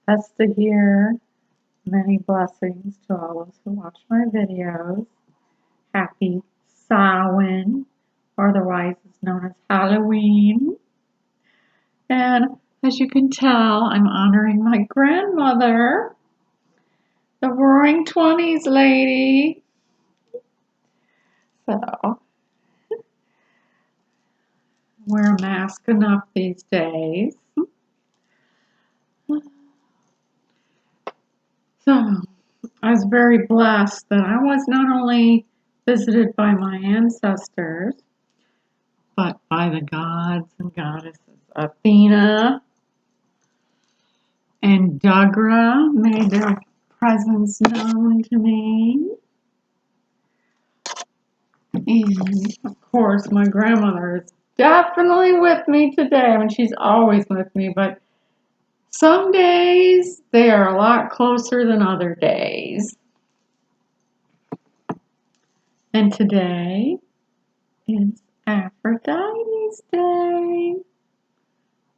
Hesta here. Many blessings to all those who watch my videos. Happy Samhain, or otherwise it's known as Halloween. And as you can tell, I'm honoring my grandmother, the Roaring Twenties lady. So, wear a mask enough these days. So, I was very blessed that I was not only visited by my ancestors, but by the gods and goddesses. Athena and Dagra made their presence known to me. And of course, my grandmother is definitely with me today. I mean, she's always with me, but some days they are a lot closer than other days. And today is Aphrodite's Day.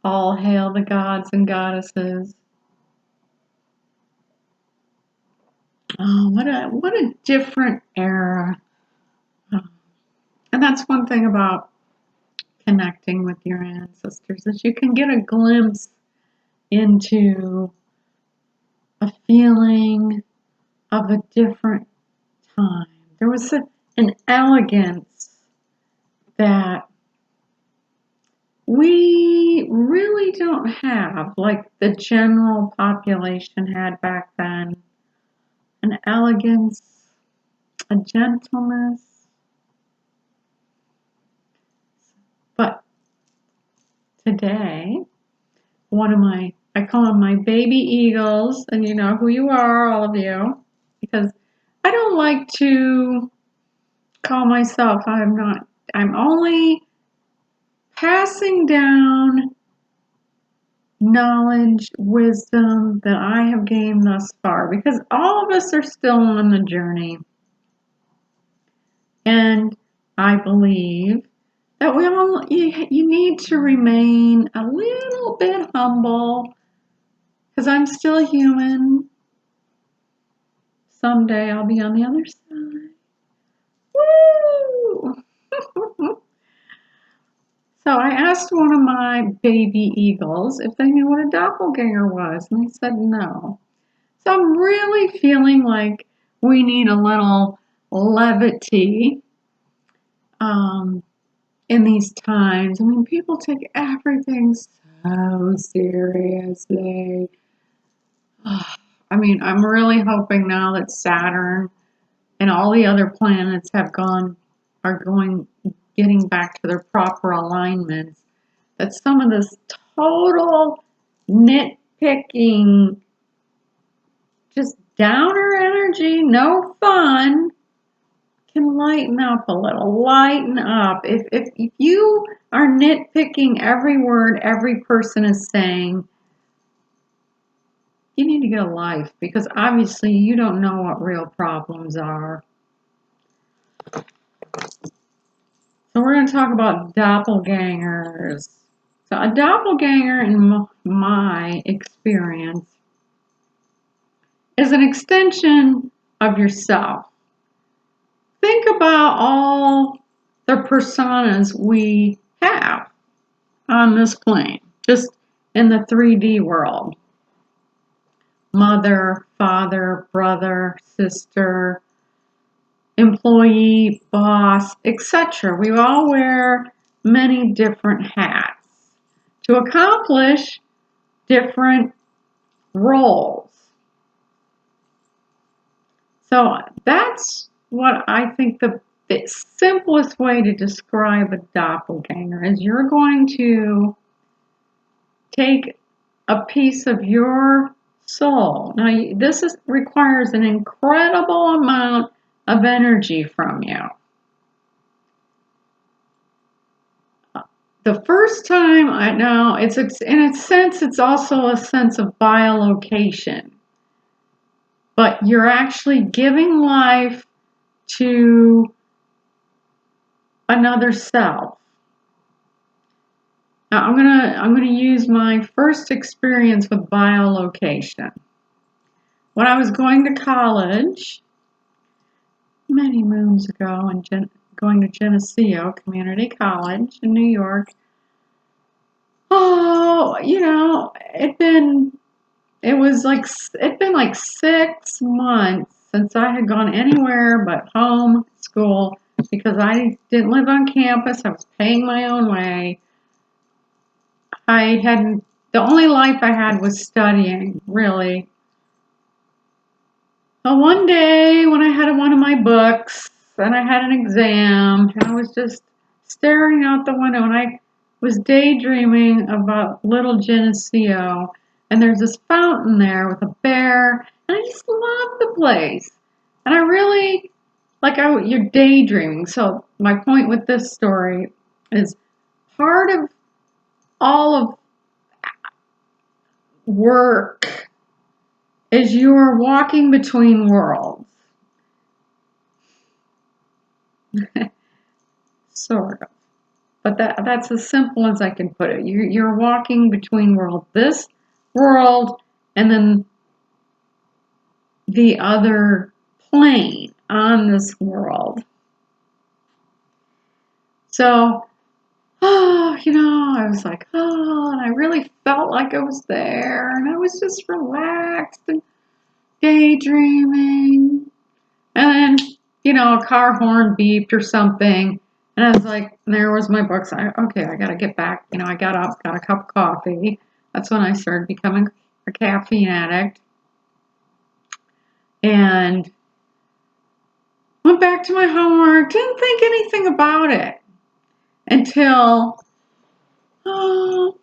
All hail the gods and goddesses. Oh, what a different era. And that's one thing about connecting with your ancestors, is you can get a glimpse into a feeling of a different time. There was an elegance that we really don't have, like the general population had back then. An elegance, a gentleness. But today, I call them my baby eagles, and you know who you are, all of you, because I don't like to call myself, I'm only passing down knowledge, wisdom that I have gained thus far, because all of us are still on the journey. And I believe that you need to remain a little bit humble, because I'm still human. Someday I'll be on the other side. Woo! So I asked one of my baby eagles if they knew what a doppelganger was, and they said no. So I'm really feeling like we need a little levity in these times. I mean, people take everything so seriously. I mean, I'm really hoping now that Saturn and all the other planets are getting back to their proper alignments, that some of this total nitpicking, just downer energy, no fun, can lighten up a little. Lighten up. If you are nitpicking every word every person is saying, you need to get a life, because obviously you don't know what real problems are. So we're going to talk about doppelgangers. So a doppelganger, in my experience, is an extension of yourself. Think about all the personas we have on this plane, just in the 3D world. Mother, father, brother, sister, employee, boss, etc. We all wear many different hats to accomplish different roles. So that's what I think the simplest way to describe a doppelganger is: you're going to take a piece of your soul. Now, requires an incredible amount of energy from you. The first time I know, in a sense, it's also a sense of biolocation. But you're actually giving life to another self. Now I'm gonna use my first experience with biolocation. When I was going to college many moons ago and going to Geneseo Community College in New York, oh, it'd been like 6 months since I had gone anywhere but home, school, because I didn't live on campus. I was paying my own way. The only life I had was studying, really. Well, one day when I had one of my books and I had an exam and I was just staring out the window and I was daydreaming about little Geneseo, and there's this fountain there with a bear, and I just love the place. And I really you're daydreaming. So my point with this story is part of all of work is you're walking between worlds. Sort of. But that's as simple as I can put it. You're walking between worlds. This world and then the other plane on this world. So, I was like, and I really felt like I was there, and I was just relaxed and daydreaming. And then, a car horn beeped or something. And I was like, and there was my books. Okay, I got to get back. I got up, got a cup of coffee. That's when I started becoming a caffeine addict. And went back to my homework. Didn't think anything about it until, oh,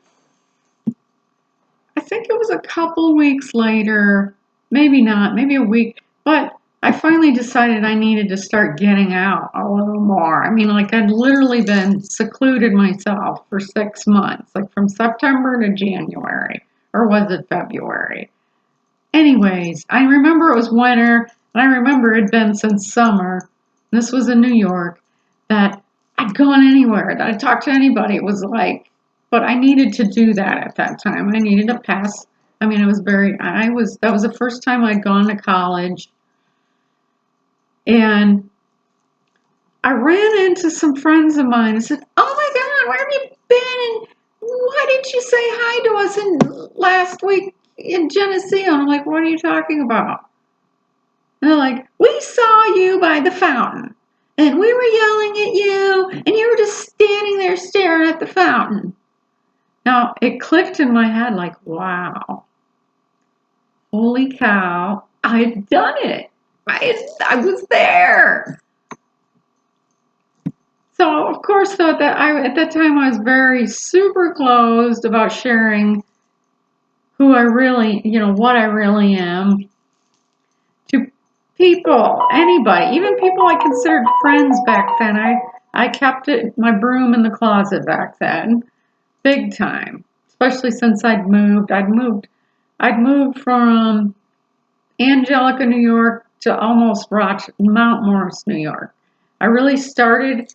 I think it was a couple weeks later. Maybe not, maybe a week. But I finally decided I needed to start getting out a little more. I mean, like I'd literally been secluded myself for 6 months, like from September to January, or was it February? Anyways, I remember it was winter, and I remember it had been since summer. This was in New York, that I'd gone anywhere, that I'd talked to anybody. It was like, but I needed to do that at that time. I needed to pass. I mean, that was the first time I'd gone to college. And I ran into some friends of mine and said, "Oh my God, where have you been? And why didn't you say hi to us last week in Geneseo?" And I'm like, "What are you talking about?" And they're like, "We saw you by the fountain, and we were yelling at you, and you were just standing there staring at the fountain." Now, it clicked in my head like, wow, holy cow, I'd done it. I was there. So, of course, though, at that time I was very super closed about sharing who I really, what I really am to people, anybody, even people I considered friends back then. I kept my broom in the closet back then, big time. Especially since I'd moved from Angelica, New York, to almost Mount Morris, New York. I really started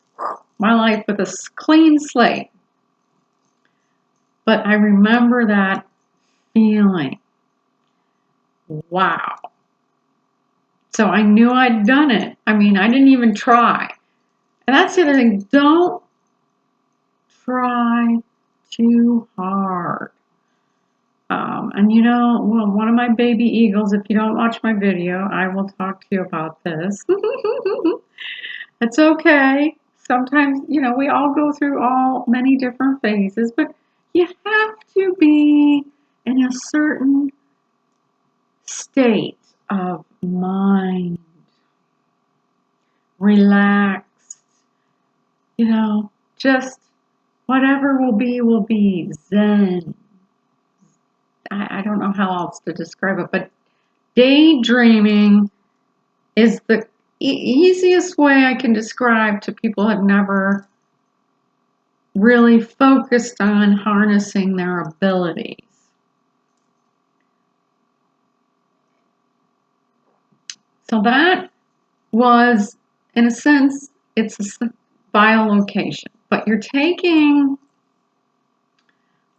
my life with a clean slate. But I remember that feeling. Wow. So I knew I'd done it. I mean, I didn't even try. And that's the other thing. Don't try too hard. One of my baby eagles, if you don't watch my video, I will talk to you about this. It's okay. Sometimes, we all go through many different phases, but you have to be in a certain state of mind, relaxed, just whatever will be, zen. I don't know how else to describe it, but daydreaming is the easiest way I can describe to people who have never really focused on harnessing their abilities. So that was, in a sense, it's a biolocation, but you're taking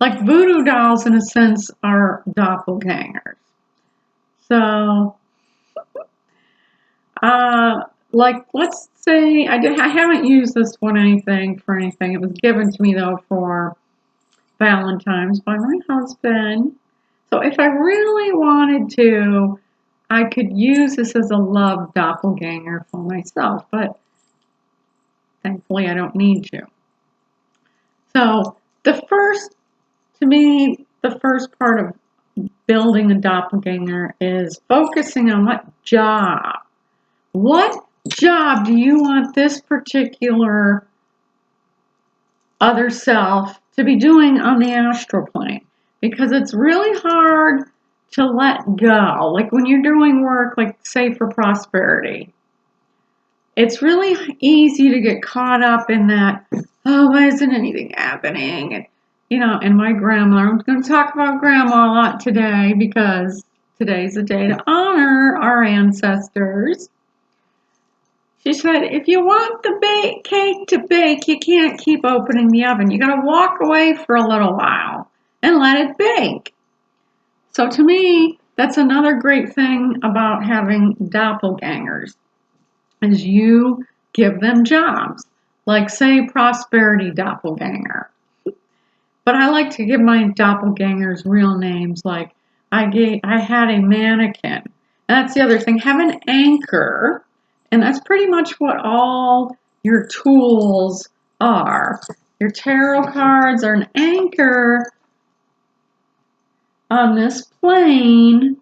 like voodoo dolls in a sense are doppelgangers. So, like let's say I haven't used this one for anything. It was given to me though for Valentine's by my husband. So if I really wanted to, I could use this as a love doppelganger for myself, but thankfully I don't need to. So to me, the first part of building a doppelganger is focusing on what job do you want this particular other self to be doing on the astral plane? Because it's really hard to let go. Like when you're doing work, like say for prosperity, it's really easy to get caught up in that, oh, why isn't anything happening? And, and my grandmother, I'm going to talk about grandma a lot today because today's a day to honor our ancestors. She said, if you want the cake to bake, you can't keep opening the oven. You got to walk away for a little while and let it bake. So to me, that's another great thing about having doppelgangers is you give them jobs, like say prosperity doppelganger. But I like to give my doppelgangers real names. Like I had a mannequin. And that's the other thing. Have an anchor. And that's pretty much what all your tools are. Your tarot cards are an anchor on this plane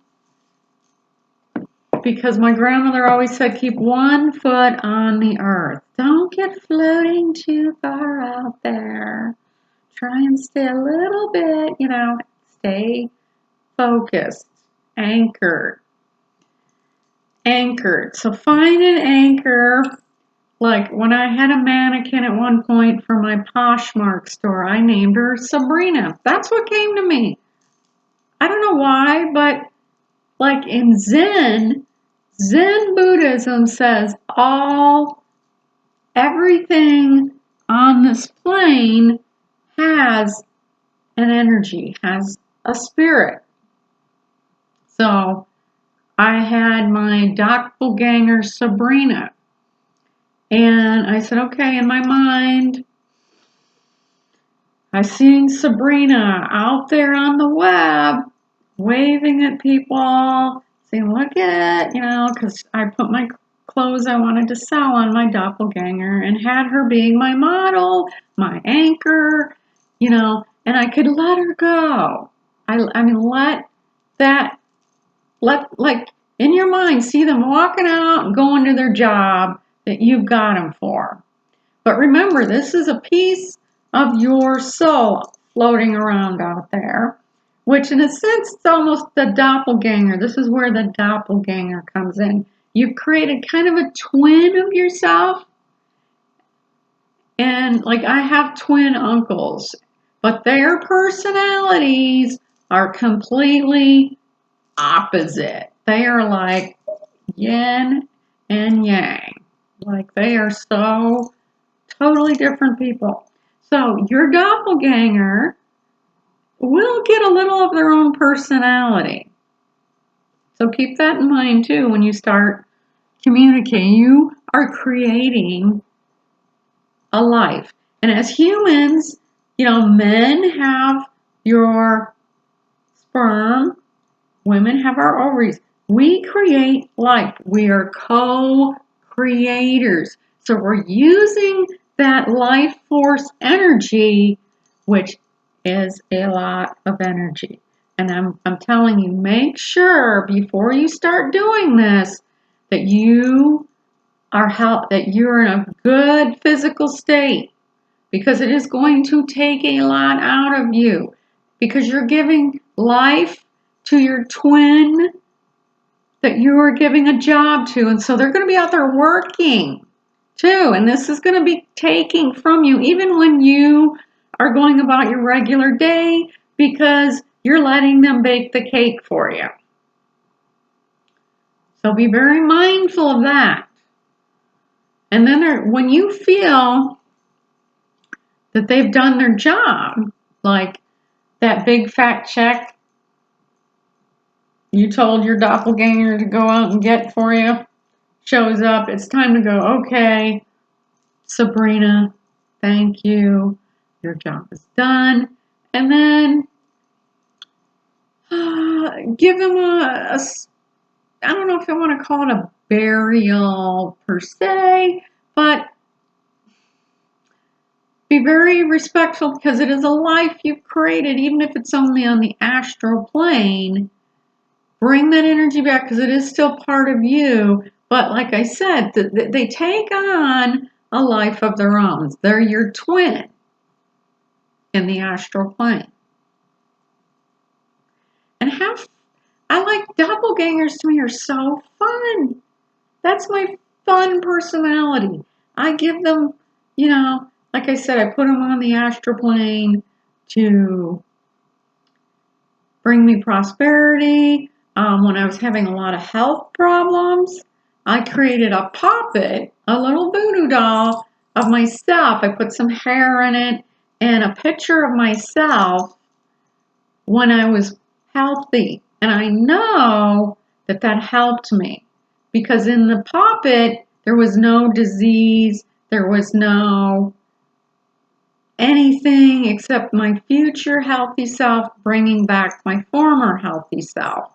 because my grandmother always said keep one foot on the earth. Don't get floating too far out there. Try and stay a little bit, stay focused, anchored. Anchored. So find an anchor. Like when I had a mannequin at one point for my Poshmark store, I named her Sabrina. That's what came to me. I don't know why, but like in Zen Buddhism says everything on this plane has an energy, has a spirit. So I had my doppelganger Sabrina. And I said, okay, in my mind, I seen Sabrina out there on the web, waving at people, saying, look at, because I put my clothes I wanted to sell on my doppelganger and had her being my model, my anchor, and I could let her go. I mean, like, in your mind, see them walking out and going to their job that you've got them for. But remember, this is a piece of your soul floating around out there, which in a sense, it's almost the doppelganger. This is where the doppelganger comes in. You've created kind of a twin of yourself. And like I have twin uncles, but their personalities are completely opposite. They are like yin and yang. Like they are so totally different people. So your doppelganger will get a little of their own personality. So keep that in mind too when you start communicating. You are creating a life. And as humans, men have your sperm, women have our ovaries. We create life. We are co-creators. So we're using that life force energy, which is a lot of energy. And I'm telling you, make sure before you start doing this that you're in a good physical state, because it is going to take a lot out of you, because you're giving life to your twin that you are giving a job to. And so they're going to be out there working too. And this is going to be taking from you even when you are going about your regular day, because you're letting them bake the cake for you. So be very mindful of that. And then when you feel that they've done their job, like that big fat check you told your doppelganger to go out and get for you shows up. It's time to go, okay, Sabrina, thank you. Your job is done. And then give them I don't know if I want to call it a burial per se, but be very respectful because it is a life you've created, even if it's only on the astral plane. Bring that energy back because it is still part of you. But like I said, they take on a life of their own. They're your twin in the astral plane. And I like doppelgangers to me are so fun. That's my fun personality. I give them, like I said, I put them on the astral plane to bring me prosperity. When I was having a lot of health problems, I created a puppet, a little voodoo doll of myself. I put some hair in it and a picture of myself when I was healthy. And I know that that helped me because in the puppet, there was no disease, there was no anything except my future healthy self bringing back my former healthy self.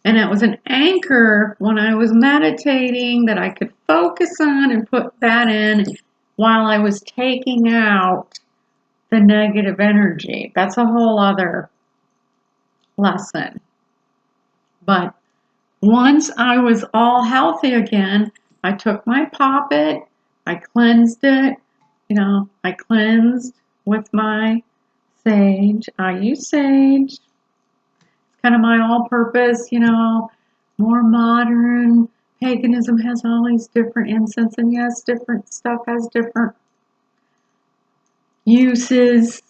And it was an anchor when I was meditating that I could focus on and put that in while I was taking out the negative energy. That's a whole other lesson. But once I was all healthy again, I took my poppet, I cleansed it, I cleansed with my sage. I use sage. It's kind of my all-purpose, more modern. Paganism has all these different incense, and yes, different stuff has different uses,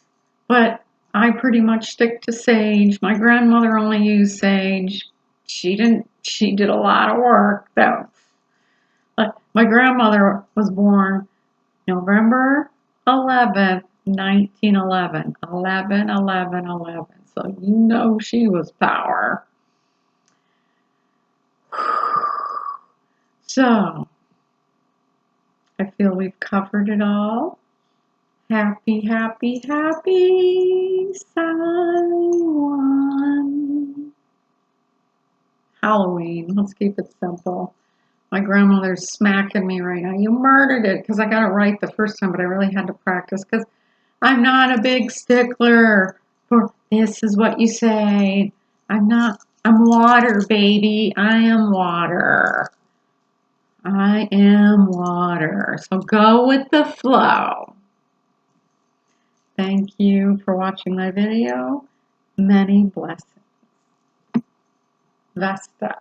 but I pretty much stick to sage. My grandmother only used sage. She did a lot of work though. My grandmother was born November 11th, 1911. 11, 11, 11. So she was power. So I feel we've covered it all. Happy, happy, happy Samhain. Halloween. Let's keep it simple. My grandmother's smacking me right now. You murdered it because I got it right the first time, but I really had to practice because I'm not a big stickler for this is what you say. I'm water, baby. I am water. I am water. So go with the flow. Thank you for watching my video. Many blessings. Vesta.